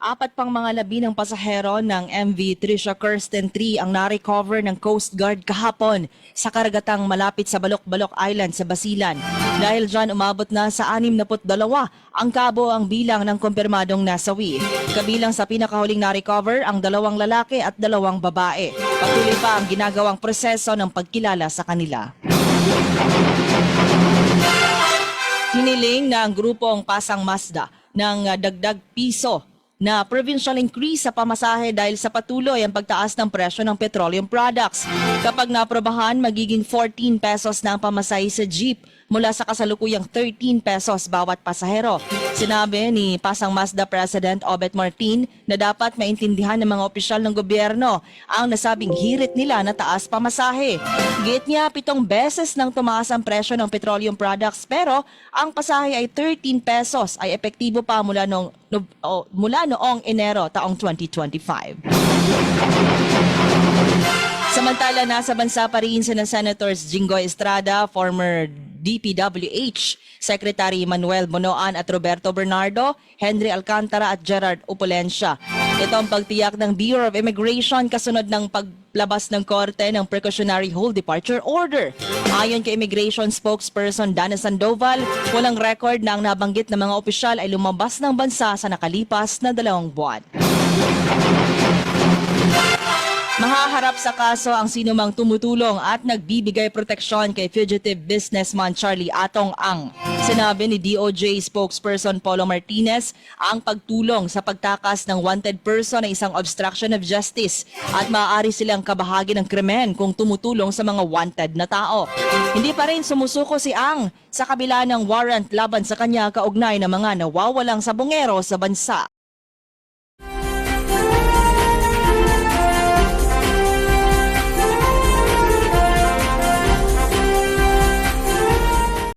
Apat pang mga labi ng pasahero ng MV Tricia Kirsten 3 ang na-recover ng Coast Guard kahapon sa karagatang malapit sa Balok-Balok Island sa Basilan. Dahil dyan umabot na sa 62 ang kabuoang bilang ng kumpirmadong nasawi. Kabilang sa pinakahuling na-recover ang 2 lalaki at 2 babae. Patuloy pa ang ginagawang proseso ng pagkilala sa kanila. Hiniling na ang grupong Pasang Mazda ng dagdag piso na provincial increase sa pamasahe dahil sa patuloy ang pagtaas ng presyo ng petroleum products. Kapag naprobahan, magiging 14 pesos na ang pamasahe sa jeep mula sa kasalukuyang 13 pesos bawat pasahero. Sinabi ni Pasang Mazda President Obet Martin na dapat maintindihan ng mga opisyal ng gobyerno ang nasabing hirit nila na taas pamasahe. Git niya 7 beses nang tumaas ang presyo ng petroleum products pero ang pasahe ay 13 pesos ay epektibo pa mula noong Enero taong 2025. Samantala, nasa bansa pa rin sina Senators Jinggoy Estrada, former DPWH, Secretary Manuel Bonoan at Roberto Bernardo, Henry Alcantara at Gerard Opulencia. Ito ang pagtiyak ng Bureau of Immigration kasunod ng paglabas ng korte ng Precautionary Hold Departure Order. Ayon kay Immigration Spokesperson Dana Sandoval, walang record na ang nabanggit ng mga opisyal ay lumabas ng bansa sa nakalipas na 2 buwan. Mahaharap sa kaso ang sinumang tumutulong at nagbibigay proteksyon kay fugitive businessman Charlie Atong Ang. Sinabi ni DOJ spokesperson Polo Martinez, ang pagtulong sa pagtakas ng wanted person ay isang obstruction of justice at maaari silang kabahagi ng krimen kung tumutulong sa mga wanted na tao. Hindi pa rin sumusuko si Ang sa kabila ng warrant laban sa kanya kaugnay ng mga nawawalang sabongero sa bansa.